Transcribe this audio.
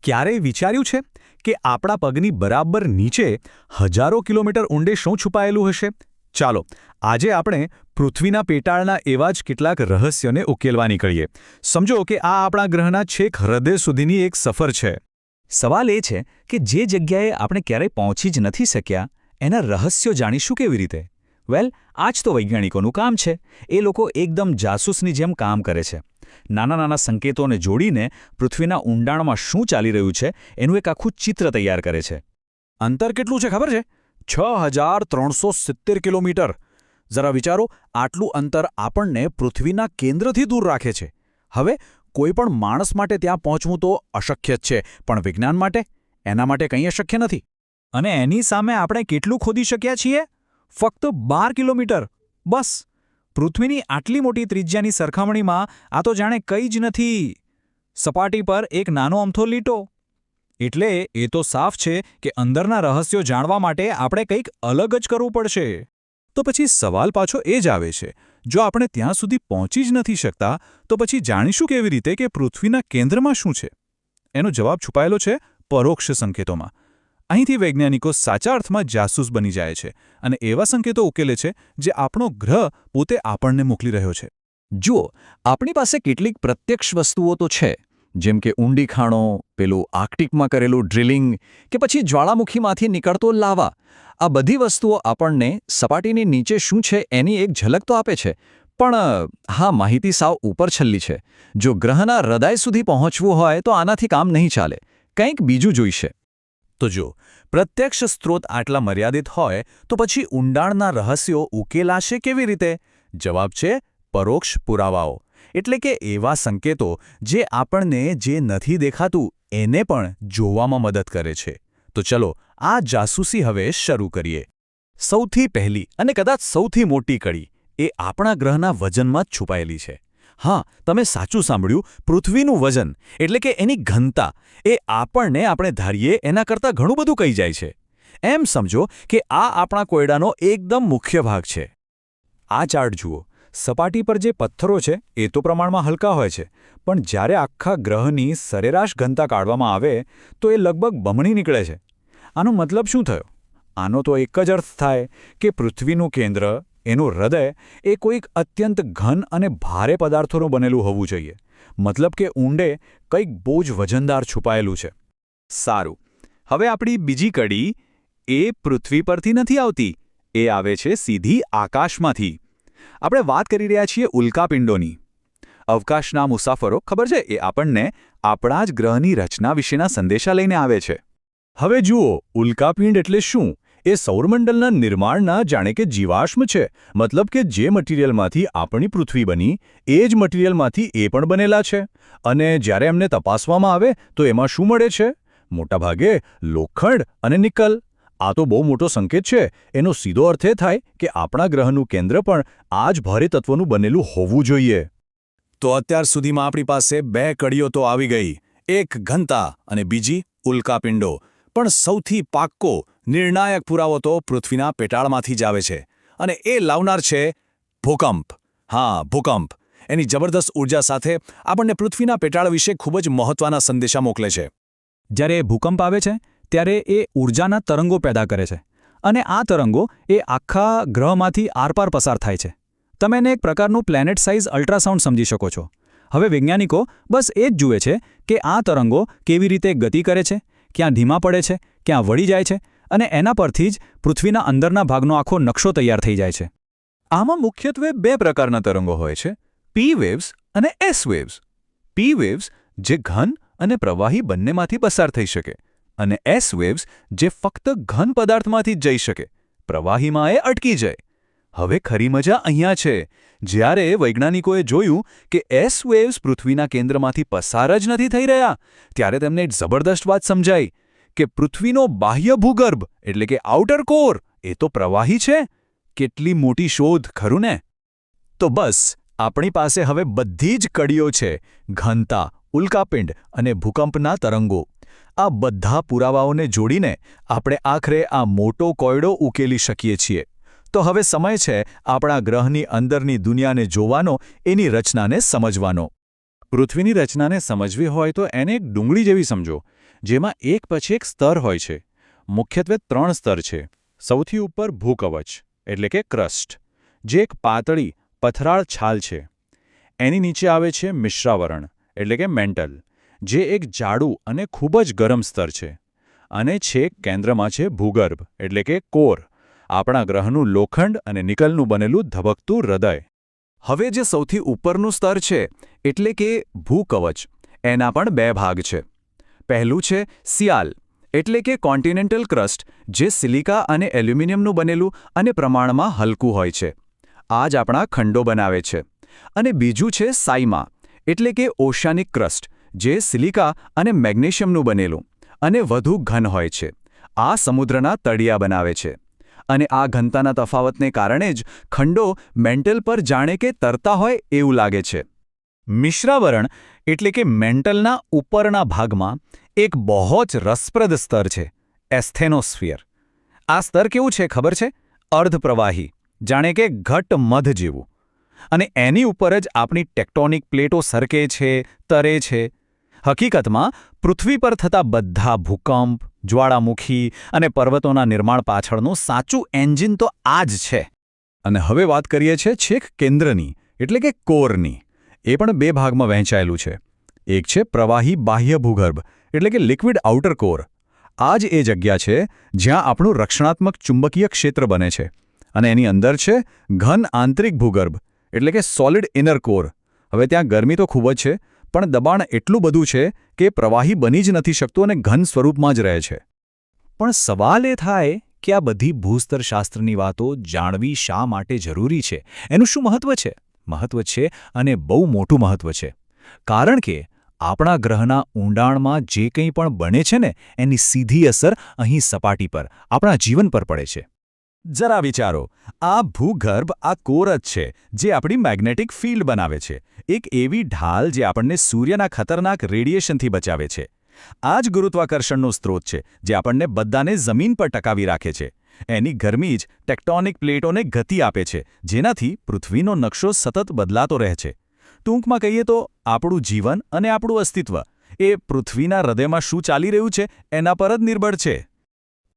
ક્યારેય વિચાર્યું છે કે આપણા પગની બરાબર નીચે હજારો કિલોમીટર ઊંડે શું છુપાયેલું હશે? ચાલો, આજે આપણે પૃથ્વીના પેટાળના એવા જ કેટલાક રહસ્યોને ઉકેલવા નીકળીએ. સમજો કે આ આપણા ગ્રહના છેક હૃદય સુધીની એક સફર છે. સવાલ એ છે કે જે જગ્યાએ આપણે ક્યારેય પહોંચી જ નથી શક્યા એના રહસ્યો જાણીશું કેવી રીતે? વેલ, આ જ તો વૈજ્ઞાનિકોનું કામ છે. એ લોકો એકદમ જાસૂસની જેમ કામ કરે છે. નાના નાના સંકેતોને જોડીને પૃથ્વીના ઊંડાણમાં શું ચાલી રહ્યું છે એનું એક આખું ચિત્ર તૈયાર કરે છે. અંતર કેટલું છે ખબર છે? 6370 કિલોમીટર. જરા વિચારો, આટલું અંતર આપણને પૃથ્વીના કેન્દ્રથી દૂર રાખે છે. હવે કોઈપણ માણસ માટે ત્યાં પહોંચવું તો અશક્ય જ છે, પણ વિજ્ઞાન માટે? એના માટે કંઈ અશક્ય નથી. અને એની સામે આપણે કેટલું ખોદી શક્યા છીએ? ફક્ત 12 કિલોમીટર. બસ. પૃથ્વીની આટલી મોટી ત્રિજ્યાની સરખામણીમાં આ તો જાણે કંઈ જ નથી. સપાટી પર એક નાનો અમથો લીટો. એટલે એ તો સાફ છે કે અંદરના રહસ્યો જાણવા માટે આપણે કંઈક અલગ જ કરવું પડશે. તો પછી સવાલ પાછો એ જ આવે છે, જો આપણે ત્યાં સુધી પહોંચી જ નથી શકતા તો પછી જાણીશું કેવી રીતે કે પૃથ્વીના કેન્દ્રમાં શું છે? એનો જવાબ છુપાયેલો છે પરોક્ષ સંકેતોમાં. અહીંથી વૈજ્ઞાનિકો સાચા અર્થમાં જાસૂસ બની જાય છે અને એવા સંકેતો ઉકેલે છે જે આપણો ગ્રહ પોતે આપણને મોકલી રહ્યો છે. જુઓ, આપણી પાસે કેટલીક પ્રત્યક્ષ વસ્તુઓ તો છે, જેમ કે ઊંડી ખાણો, પેલું આર્કટિકમાં કરેલું ડ્રિલિંગ કે પછી જ્વાળામુખીમાંથી નીકળતો લાવા. આ બધી વસ્તુઓ આપણને સપાટીની નીચે શું છે એની એક ઝલક તો આપે છે, પણ હા, માહિતી સાવ ઉપરછલ્લી છે. જો ગ્રહના હૃદય સુધી પહોંચવું હોય તો આનાથી કામ નહીં ચાલે. કંઈક બીજું જોઈશે. તો જો પ્રત્યક્ષ સ્ત્રોત આટલા મર્યાદિત હોય તો પછી ઊંડાણના રહસ્યો ઉકેલાશે કેવી રીતે? જવાબ છે પરોક્ષ પુરાવાઓ. એટલે કે એવા સંકેતો જે આપણને જે નથી દેખાતું એને પણ જોવામાં મદદ કરે છે. તો ચલો આ જાસૂસી હવે શરૂ કરીએ. સૌથી પહેલી અને કદાચ સૌથી મોટી કડી એ આપણા ગ્રહના વજનમાં જ છુપાયેલી છે. હા, તમે સાચું સાંભળ્યું. પૃથ્વીનું વજન એટલે કે એની ઘનતા એ આપણે ધારીએ એના કરતાં ઘણું બધું કહી જાય છે. એમ સમજો કે આ આપણા કોયડાનો એકદમ મુખ્ય ભાગ છે. આ ચાર્ટ જુઓ. સપાટી પર જે પથ્થરો છે એ તો પ્રમાણમાં હલકા હોય છે, પણ જ્યારે આખા ગ્રહની સરેરાશ ઘનતા કાઢવામાં આવે તો એ લગભગ બમણી નીકળે છે. આનો મતલબ શું થયો? આનો તો એક જ અર્થ થાય કે પૃથ્વીનું કેન્દ્ર, એનું હૃદય એ કોઈક અત્યંત ઘન અને ભારે પદાર્થોનું બનેલું હોવું જોઈએ. મતલબ કે ઊંડે કંઈક બહુ જ વજનદાર છુપાયેલું છે. સારું, હવે આપણી બીજી કડી એ પૃથ્વી પરથી નથી આવતી, એ આવે છે સીધી આકાશમાંથી. આપણે વાત કરી રહ્યા છીએ ઉલ્કાપિંડોની. અવકાશના મુસાફરો, ખબર છે, એ આપણને આપણા જ ગ્રહની રચના વિશેના સંદેશા લઈને આવે છે. હવે જુઓ, ઉલ્કાપિંડ એટલે શું? એ સૌરમંડળના નિર્માણના જાણે કે જીવાશ્મ છે. મતલબ કે જે મટીરિયલમાંથી આપણી પૃથ્વી બની એ જ મટીરિયલમાંથી એ પણ બનેલા છે. અને જ્યારે એમને તપાસવામાં આવે તો એમાં શું મળે છે? મોટાભાગે લોખંડ અને નિકલ. આ તો બહુ મોટો સંકેત છે. એનો સીધો અર્થ એ થાય કે આપણા ગ્રહનું કેન્દ્ર પણ આ જ ભારે તત્વોનું બનેલું હોવું જોઈએ. તો અત્યાર સુધીમાં આપણી પાસે બે કડીઓ તો આવી ગઈ. એક ઘનતા અને બીજી ઉલ્કાપિંડો. પણ સૌથી પાક્કો, નિર્ણાયક પુરાવો તો પૃથ્વીના પેટાળમાંથી જ આવે છે. અને એ લાવનાર છે ભૂકંપ. હા, ભૂકંપ. એની જબરદસ્ત ઊર્જા સાથે આપણને પૃથ્વીના પેટાળ વિશે ખૂબ જ મહત્વના સંદેશા મોકલે છે. જ્યારે ભૂકંપ આવે છે ત્યારે એ ઊર્જાના તરંગો પેદા કરે છે. અને આ તરંગો એ આખા ગ્રહમાંથી આરપાર પસાર થાય છે. તમે એને એક પ્રકારનું પ્લેનેટ સાઇઝ અલ્ટ્રાસાઉન્ડ સમજી શકો છો. હવે વૈજ્ઞાનિકો બસ એ જ જુએ છે કે આ તરંગો કેવી રીતે ગતિ કરે છે, ક્યાં ધીમા પડે છે, ક્યાં વળી જાય છે, અને એના પરથી જ પૃથ્વીના અંદરના ભાગનો આખો નકશો તૈયાર થઈ જાય છે. આમાં મુખ્યત્વે બે પ્રકારના તરંગો હોય છે, પી વેવ્સ અને એસ વેવ્સ. પી વેવ્સ જે ઘન અને પ્રવાહી બંનેમાંથી પસાર થઈ શકે, અને એસ વેવ્સ જે ફક્ત ઘન પદાર્થમાંથી જ જઈ શકે, પ્રવાહીમાં એ અટકી જાય. હવે ખરી મજા અહીંયા છે. જ્યારે વૈજ્ઞાનિકોએ જોયું કે એસ વેવ્સ પૃથ્વીના કેન્દ્રમાંથી પસાર જ નથી થઈ રહ્યા, ત્યારે તેમને એક જબરદસ્ત વાત સમજાઈ કે પૃથ્વીનો બાહ્ય ભૂગર્ભ એટલે કે આઉટર કોર એ તો પ્રવાહી છે. કેટલી મોટી શોધ, ખરું ને? તો બસ, આપણી પાસે હવે બધી જ કડીઓ છે. ઘનતા, ઉલ્કાપિંડ અને ભૂકંપના તરંગો. આ બધા પુરાવાઓને જોડીને આપણે આખરે આ મોટો કોયડો ઉકેલી શકીએ છીએ. તો હવે સમય છે આપણા ગ્રહની અંદરની દુનિયાને જોવાનો, એની રચનાને સમજવાનો. પૃથ્વીની રચનાને સમજવી હોય તો એને એક ડુંગળી જેવી સમજો. જેમાં એક પછી એક સ્તર હોય છે. મુખ્યત્વે 3 સ્તર છે. સૌથી ઉપર ભૂકવચ એટલે કે ક્રસ્ટ, જે એક પાતળી પથરાળ છાલ છે. એની નીચે આવે છે મિશ્રાવરણ એટલે કે મેન્ટલ, જે એક જાડું અને ખૂબ જ ગરમ સ્તર છે. અને છેક કેન્દ્રમાં છે ભૂગર્ભ એટલે કે કોર, આપણા ગ્રહનું લોખંડ અને નિકલનું બનેલું ધબકતું હૃદય. હવે જે સૌથી ઉપરનું સ્તર છે એટલે કે ભૂકવચ, એના પણ 2 ભાગ છે. પહેલું છે સિયાલ એટલે કે કોન્ટિનેન્ટલ ક્રસ્ટ, જે સિલિકા અને એલ્યુમિનિયમનું બનેલું અને પ્રમાણમાં હલકું હોય છે. આ જ આપણા ખંડો બનાવે છે. અને બીજું છે સાઇમા એટલે કે ઓશિયાનિક ક્રસ્ટ, જે સિલિકા અને મેગ્નેશિયમનું બનેલું અને વધુ ઘન હોય છે. આ સમુદ્રના તળિયા બનાવે છે. અને આ ઘનતાના તફાવતને કારણે જ ખંડો મેન્ટલ પર જાણે કે તરતા હોય એવું લાગે છે. મિશ્રાવરણ એટલે કે મેન્ટલના ઉપરના ભાગમાં એક બહુ જ રસપ્રદ સ્તર છે, એસ્થેનોસ્ફિયર. આ સ્તર કેવું છે ખબર છે? અર્ધપ્રવાહી, જાણે કે ઘટ્ટ મધ જેવું. અને એની ઉપર જ આપણી ટેક્ટોનિક પ્લેટો સરકે છે, તરે છે. હકીકતમાં પૃથ્વી પર થતા બધા ભૂકંપ, જ્વાળામુખી અને પર્વતોના નિર્માણ પાછળનું સાચું એન્જિન તો આ જ છે. અને હવે વાત કરીએ છીએ છેક કેન્દ્રની એટલે કે કોરની. એ પણ 2 ભાગમાં વહેંચાયેલું છે. એક છે પ્રવાહી બાહ્ય ભૂગર્ભ એટલે કે લિક્વિડ આઉટર કોર. આ જ એ જગ્યા છે જ્યાં આપણું રક્ષણાત્મક ચુંબકીય ક્ષેત્ર બને છે. અને એની અંદર છે ઘન આંતરિક ભૂગર્ભ એટલે કે સોલિડ ઇનર કોર. હવે ત્યાં ગરમી તો ખૂબ જ છે, પણ દબાણ એટલું બધું છે કે પ્રવાહી બની જ નથી શકતું અને ઘન સ્વરૂપમાં જ રહે છે. પણ સવાલ એ થાય કે આ બધી ભૂસ્તરશાસ્ત્રની વાતો જાણવી શા માટે જરૂરી છે? એનું શું મહત્વ છે? મહત્વ છે, અને બહુ મોટું મહત્વ છે. કારણ કે આપણા ગ્રહના ઊંડાણમાં જે કંઈ પણ બને છે ને, એની સીધી અસર અહીં સપાટી પર, આપણા જીવન પર પડે છે. જરા વિચારો, આ ભૂગર્ભ આ કોર જ છે જે આપણી મેગ્નેટિક ફિલ્ડ બનાવે છે. એક એવી ઢાલ જે આપણને સૂર્યના ખતરનાક રેડિયેશનથી બચાવે છે. આ જ ગુરુત્વાકર્ષણનો સ્ત્રોત છે જે આપણને બધાને જમીન પર ટકાવી રાખે છે. એની ગરમી જ ટેક્ટોનિક પ્લેટોને ગતિ આપે છે, જેનાથી પૃથ્વીનો નકશો સતત બદલાતો રહે છે. ટૂંકમાં કહીએ તો આપણું જીવન અને આપણું અસ્તિત્વ એ પૃથ્વીના હૃદયમાં શું ચાલી રહ્યું છે એના પર જ નિર્ભર છે.